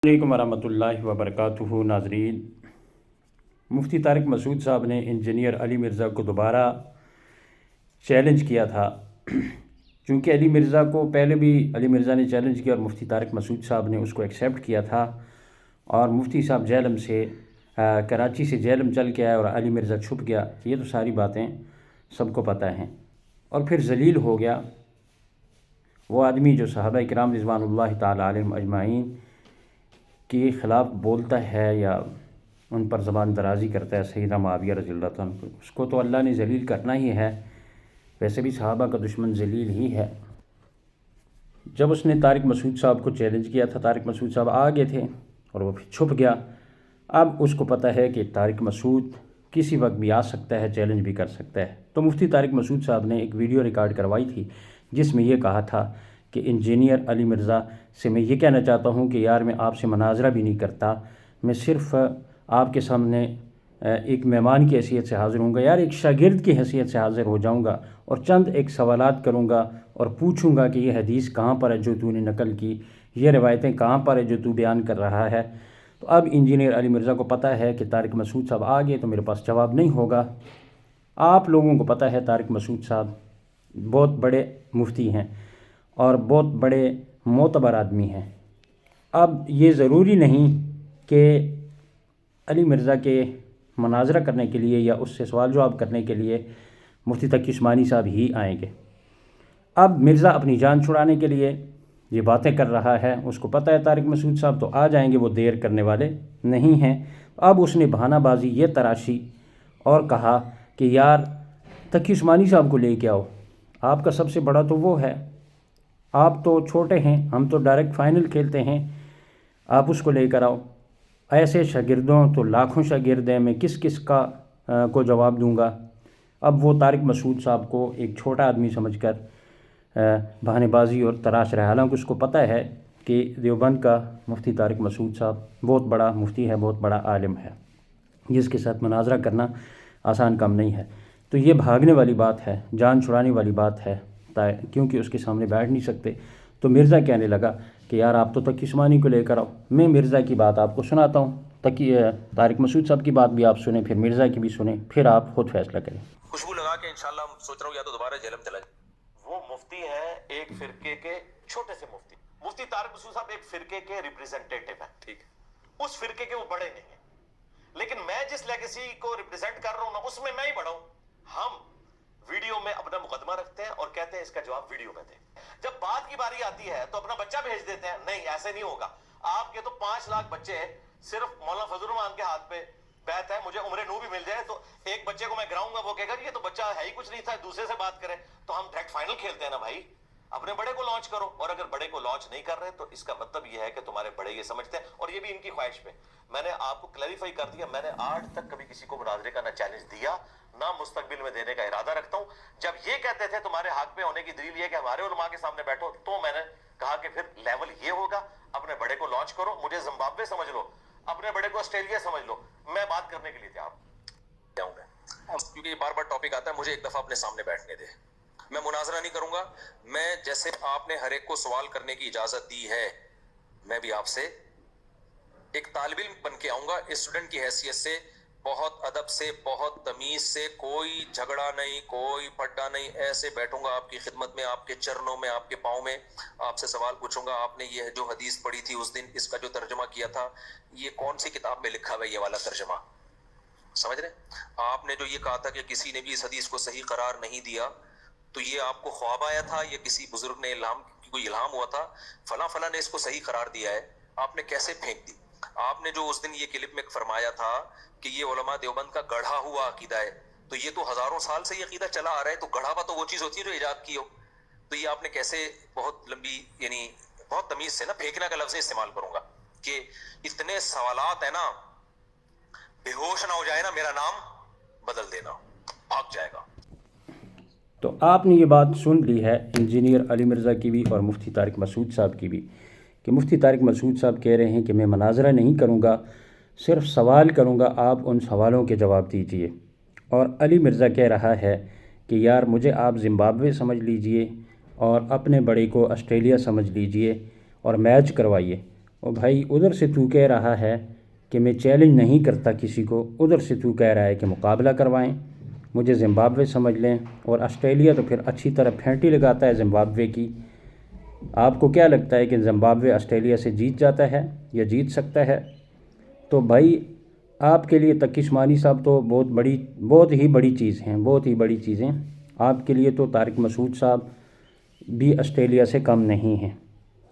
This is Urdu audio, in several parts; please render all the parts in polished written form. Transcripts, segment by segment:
علیکم ورحمۃ اللہ وبرکاتہ ناظرین، مفتی طارق مسعود صاحب نے انجینئر علی مرزا کو دوبارہ چیلنج کیا تھا۔ چونکہ علی مرزا کو پہلے بھی علی مرزا نے چیلنج کیا اور مفتی طارق مسعود صاحب نے اس کو ایکسیپٹ کیا تھا، اور مفتی صاحب جہلم سے کراچی سے جہلم چل کے آیا اور علی مرزا چھپ گیا۔ یہ تو ساری باتیں سب کو پتہ ہیں، اور پھر ذلیل ہو گیا وہ آدمی جو صحابہ کرام رضوان اللہ تعالیٰ علیہم اجمعین کے خلاف بولتا ہے یا ان پر زبان درازی کرتا ہے، سیدنا معاویہ رضی اللہ عنہ کو، اس کو تو اللہ نے ذلیل کرنا ہی ہے۔ ویسے بھی صحابہ کا دشمن ذلیل ہی ہے۔ جب اس نے طارق مسعود صاحب کو چیلنج کیا تھا، طارق مسعود صاحب آ گئے تھے اور وہ پھر چھپ گیا۔ اب اس کو پتہ ہے کہ طارق مسعود کسی وقت بھی آ سکتا ہے، چیلنج بھی کر سکتا ہے، تو مفتی طارق مسعود صاحب نے ایک ویڈیو ریکارڈ کروائی تھی جس میں یہ کہا تھا کہ انجینئر علی مرزا سے میں یہ کہنا چاہتا ہوں کہ یار میں آپ سے مناظرہ بھی نہیں کرتا، میں صرف آپ کے سامنے ایک مہمان کی حیثیت سے حاضر ہوں گا، یار ایک شاگرد کی حیثیت سے حاضر ہو جاؤں گا اور چند ایک سوالات کروں گا اور پوچھوں گا کہ یہ حدیث کہاں پر ہے جو تو نے نقل کی، یہ روایتیں کہاں پر ہے جو تو بیان کر رہا ہے۔ تو اب انجینئر علی مرزا کو پتہ ہے کہ طارق مسعود صاحب آ گئے تو میرے پاس جواب نہیں ہوگا۔ آپ لوگوں کو پتہ ہے طارق مسعود صاحب بہت بڑے مفتی ہیں اور بہت بڑے معتبر آدمی ہیں۔ اب یہ ضروری نہیں کہ علی مرزا کے مناظرہ کرنے کے لیے یا اس سے سوال جواب کرنے کے لیے مفتی تقی عثمانی صاحب ہی آئیں گے۔ اب مرزا اپنی جان چھڑانے کے لیے یہ باتیں کر رہا ہے، اس کو پتہ ہے طارق مسعود صاحب تو آ جائیں گے، وہ دیر کرنے والے نہیں ہیں۔ اب اس نے بہانہ بازی یہ تراشی اور کہا کہ یار تقی عثمانی صاحب کو لے کے آؤ، آپ کا سب سے بڑا تو وہ ہے، آپ تو چھوٹے ہیں، ہم تو ڈائریکٹ فائنل کھیلتے ہیں، آپ اس کو لے کر آؤ۔ ایسے شاگردوں تو لاکھوں شاگرد ہیں، میں کس کس کا کو جواب دوں گا۔ اب وہ طارق مسعود صاحب کو ایک چھوٹا آدمی سمجھ کر بہانے بازی اور تراش رہا ہے، حالانکہ اس کو پتہ ہے کہ دیوبند کا مفتی طارق مسعود صاحب بہت بڑا مفتی ہے، بہت بڑا عالم ہے، جس کے ساتھ مناظرہ کرنا آسان کام نہیں ہے۔ تو یہ بھاگنے والی بات ہے، جان چھڑانے والی بات ہے، کیونکہ اس کے سامنے بیٹھ نہیں سکتے۔ تو مرزا کہنے لگا کہ یار آپ تو تقی عثمانی کو لے کر آؤ، میں مرزا کی بات آپ کو سناتا ہوں، طارق مسعود صاحب کی بات بھی آپ سنیں، پھر مرزا کی بھی سنیں، پھر آپ خود فیصلہ کریں۔ خوشبو لگا کے انشاءاللہ سوچ رہا ہوں یا تو دوبارہ جہلم چلا جائے۔ وہ مفتی ہیں ایک فرقے کے، چھوٹے سے مفتی۔ مفتی طارق مسعود صاحب ایک فرقے کے ریپریزنٹیٹیو ہیں، ٹھیک ہے، اس فرقے کے وہ بڑے نہیں ہیں، لیکن میں جس لیگیسی کو ریپریزنٹ کر رہا ہوں نا، اس میں میں ہی بڑا ہوں۔ ہم ویڈیو میں اپنا مقدمہ رکھتے ہیں اور کہتے ہیں اس کا جواب ویڈیو میں دیں۔ جب بات کی باری آتی ہے تو اپنا بچہ بھیج دیتے ہیں، نہیں ایسے نہیں ہوگا، آپ کے تو 5 لاکھ بچے ہیں، صرف مولانا فضل الرحمان کے ہاتھ پہ بیعت ہے، مجھے عمر نو بھی مل جائے تو ایک بچے کو میں گراؤں گا، وہ کہے گا یہ تو بچہ ہے ہی کچھ نہیں تھا، دوسرے سے بات کریں۔ تو ہم ڈائریکٹ فائنل کھیلتے ہیں نا بھائی، اپنے بڑے کو لانچ کرو، اور اگر بڑے کو لانچ نہیں کر رہے تو اس کا مطلب یہ ہے کہ تمہارے بڑے یہ سمجھتے ہیں، اور یہ بھی ان کی خواہش پہ۔ میں نے آپ کو کلیریفائی کر دیا، میں نے آج تک کبھی کسی کو مناظرے کا نہ چیلنج دیا، نہ مستقبل میں دینے کا ارادہ رکھتا ہوں۔ جب یہ کہتے تھے تمہارے حق پہ ہونے کی دلیل یہ کہ ہمارے علماء کے سامنے بیٹھو، تو میں نے کہا کہ پھر لیول یہ ہوگا، اپنے بڑے کو لانچ کرو، مجھے زمبابوے سمجھ لو، اپنے بڑے کو آسٹریلیا سمجھ لو، میں بات کرنے کے لیے تیار ہوں گا، کیونکہ یہ بار بار ٹاپک آتا ہے، مجھے ایک دفعہ اپنے سامنے بیٹھنے دے۔ میں مناظرہ نہیں کروں گا، میں جیسے آپ نے ہر ایک کو سوال کرنے کی اجازت دی ہے، میں بھی آپ سے ایک طالب علم بن کے آؤں گا، اسٹوڈنٹ کی حیثیت سے، بہت ادب سے، بہت تمیز سے، کوئی جھگڑا نہیں، کوئی پھڈا نہیں، ایسے بیٹھوں گا آپ کی خدمت میں، آپ کے چرنوں میں، آپ کے پاؤں میں، آپ سے سوال پوچھوں گا، آپ نے یہ جو حدیث پڑھی تھی اس دن، اس کا جو ترجمہ کیا تھا، یہ کون سی کتاب میں لکھا ہوا ہے یہ والا ترجمہ، سمجھ رہے ہیں؟ آپ نے جو یہ کہا تھا کہ کسی نے بھی اس حدیث کو صحیح قرار نہیں دیا، تو یہ آپ کو خواب آیا تھا یا کسی بزرگ نے کوئی الہام ہوا تھا، فلاں فلاں نے اس کو صحیح قرار دیا ہے، آپ نے کیسے پھینک دی؟ آپ نے جو اس دن یہ کلپ میں فرمایا تھا کہ یہ علماء دیوبند کا گڑھا ہوا عقیدہ ہے، تو یہ تو ہزاروں سال سے یہ عقیدہ چلا آ رہا ہے، تو گڑھا ہوا تو وہ چیز ہوتی ہے جو ایجاد کی ہو، تو یہ آپ نے کیسے بہت لمبی، یعنی بہت تمیز سے نا، پھینکنا کا لفظ استعمال کروں گا کہ اتنے سوالات ہیں نا، بے ہوش نہ ہو جائے نا، میرا نام بدل دینا، بھاگ جائے گا۔ تو آپ نے یہ بات سن لی ہے انجینئر علی مرزا کی بھی اور مفتی طارق مسعود صاحب کی بھی، کہ مفتی طارق مسعود صاحب کہہ رہے ہیں کہ میں مناظرہ نہیں کروں گا، صرف سوال کروں گا، آپ ان سوالوں کے جواب دیجئے۔ اور علی مرزا کہہ رہا ہے کہ یار مجھے آپ زمبابوے سمجھ لیجئے اور اپنے بڑے کو آسٹریلیا سمجھ لیجئے اور میچ کروائیے۔ اور بھائی ادھر سے تو کہہ رہا ہے کہ میں چیلنج نہیں کرتا کسی کو، ادھر سے تو کہہ رہا ہے کہ مقابلہ کروائیں، مجھے زمبابوے سمجھ لیں، اور آسٹریلیا تو پھر اچھی طرح پھینٹی لگاتا ہے زمبابوے کی۔ آپ کو کیا لگتا ہے کہ زمبابوے آسٹریلیا سے جیت جاتا ہے یا جیت سکتا ہے؟ تو بھائی آپ کے لیے تقی عثمانی صاحب تو بہت ہی بڑی چیز ہیں، بہت ہی بڑی چیزیں آپ کے لیے۔ تو طارق مسعود صاحب بھی آسٹریلیا سے کم نہیں ہیں،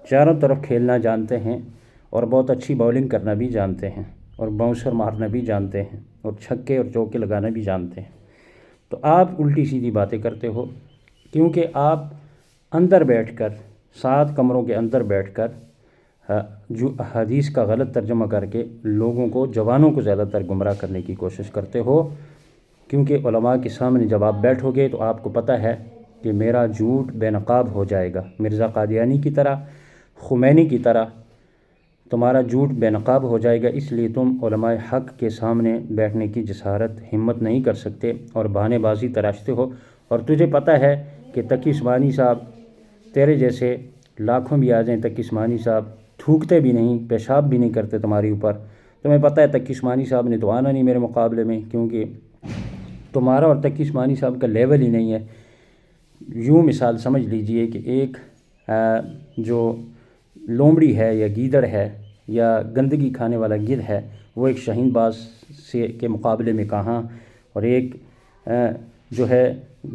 چاروں طرف کھیلنا جانتے ہیں اور بہت اچھی باؤلنگ کرنا بھی جانتے ہیں اور باؤنسر مارنا بھی جانتے ہیں اور چھکے اور چوکے لگانا بھی جانتے ہیں۔ تو آپ الٹی سیدھی باتیں کرتے ہو، کیونکہ آپ اندر بیٹھ کر 7 کمروں کے اندر بیٹھ کر جو حدیث کا غلط ترجمہ کر کے لوگوں کو، جوانوں کو زیادہ تر گمراہ کرنے کی کوشش کرتے ہو، کیونکہ علماء کے سامنے جب آپ بیٹھو گے تو آپ کو پتہ ہے کہ میرا جھوٹ بے نقاب ہو جائے گا، مرزا قادیانی کی طرح، خمینی کی طرح تمہارا جھوٹ بے نقاب ہو جائے گا۔ اس لیے تم علماء حق کے سامنے بیٹھنے کی جسارت، ہمت نہیں کر سکتے اور بہانے بازی تراشتے ہو۔ اور تجھے پتہ ہے کہ تقی عثمانی صاحب تیرے جیسے لاکھوں بھی آ جائیں، تقی عثمانی صاحب تھوکتے بھی نہیں، پیشاب بھی نہیں کرتے تمہارے اوپر۔ تمہیں پتہ ہے تقی عثمانی صاحب نے تو آنا نہیں میرے مقابلے میں، کیونکہ تمہارا اور تقی عثمانی صاحب کا لیول ہی نہیں ہے۔ یوں مثال سمجھ لیجئے کہ ایک جو لومڑی ہے یا گیدڑ ہے یا گندگی کھانے والا گدھ ہے، وہ ایک شاہین باز کے مقابلے میں کہاں، اور ایک جو ہے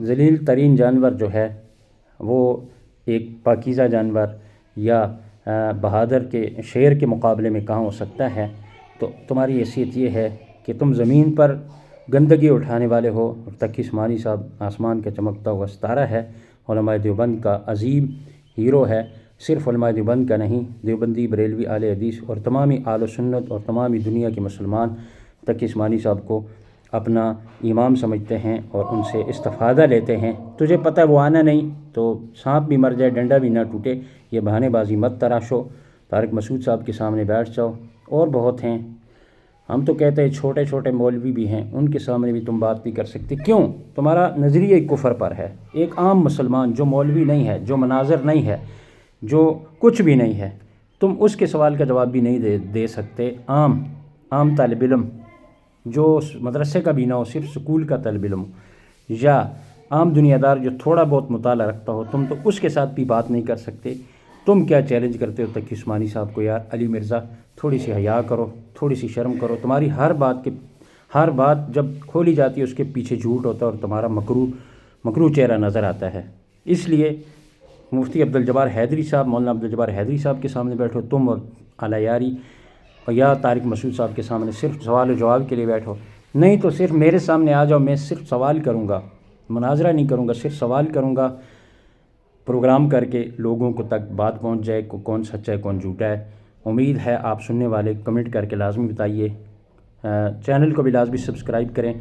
ذلیل ترین جانور جو ہے وہ ایک پاکیزہ جانور یا بہادر کے شیر کے مقابلے میں کہاں ہو سکتا ہے۔ تو تمہاری حیثیت یہ ہے کہ تم زمین پر گندگی اٹھانے والے ہو، اور تقی عثمانی صاحب آسمان کا چمکتا ہوا ستارہ ہے، علماء دیوبند کا عظیم ہیرو ہے۔ صرف علماء دیوبند کا نہیں، دیوبندی، بریلوی، اہل حدیث اور تمامی اہل سنت اور تمامی دنیا کے مسلمان تقی عثمانی صاحب کو اپنا امام سمجھتے ہیں اور ان سے استفادہ لیتے ہیں۔ تجھے پتہ ہے وہ آنا نہیں تو سانپ بھی مر جائے ڈنڈا بھی نہ ٹوٹے۔ یہ بہانے بازی مت تراشو، طارق مسعود صاحب کے سامنے بیٹھ جاؤ، اور بہت ہیں۔ ہم تو کہتے ہیں چھوٹے چھوٹے مولوی بھی ہیں، ان کے سامنے بھی تم بات نہیں کر سکتے۔ کیوں؟ تمہارا نظریہ کفر پر ہے۔ ایک عام مسلمان جو مولوی نہیں ہے، جو مناظر نہیں ہے، جو کچھ بھی نہیں ہے، تم اس کے سوال کا جواب بھی نہیں دے سکتے۔ عام طالب علم جو مدرسے کا بھی نہ ہو، صرف سکول کا طالب علم یا عام دنیا دار جو تھوڑا بہت مطالعہ رکھتا ہو، تم تو اس کے ساتھ بھی بات نہیں کر سکتے۔ تم کیا چیلنج کرتے ہو تقی عثمانی صاحب کو؟ یار علی مرزا، تھوڑی سی حیا کرو، تھوڑی سی شرم کرو۔ تمہاری ہر بات جب کھولی جاتی ہے اس کے پیچھے جھوٹ ہوتا ہے اور تمہارا مکروہ چہرہ نظر آتا ہے۔ اس لیے مفتی عبدالجبار حیدری صاحب، مولانا عبدالجبار حیدری صاحب کے سامنے بیٹھو تم، اور اعلیٰ یاری اور یا طارق مسعود صاحب کے سامنے صرف سوال و جواب کے لیے بیٹھو، نہیں تو صرف میرے سامنے آ جاؤ، میں صرف سوال کروں گا، مناظرہ نہیں کروں گا، صرف سوال کروں گا، پروگرام کر کے لوگوں کو تک بات پہنچ جائے کون سچا ہے کون جھوٹا ہے۔ امید ہے آپ سننے والے کمنٹ کر کے لازمی بتائیے، چینل کو بھی لازمی سبسکرائب کریں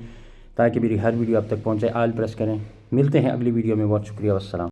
تاکہ میری ہر ویڈیو آپ تک پہنچے، آل پریس کریں۔ ملتے ہیں اگلی ویڈیو میں، بہت شکریہ، والسلام۔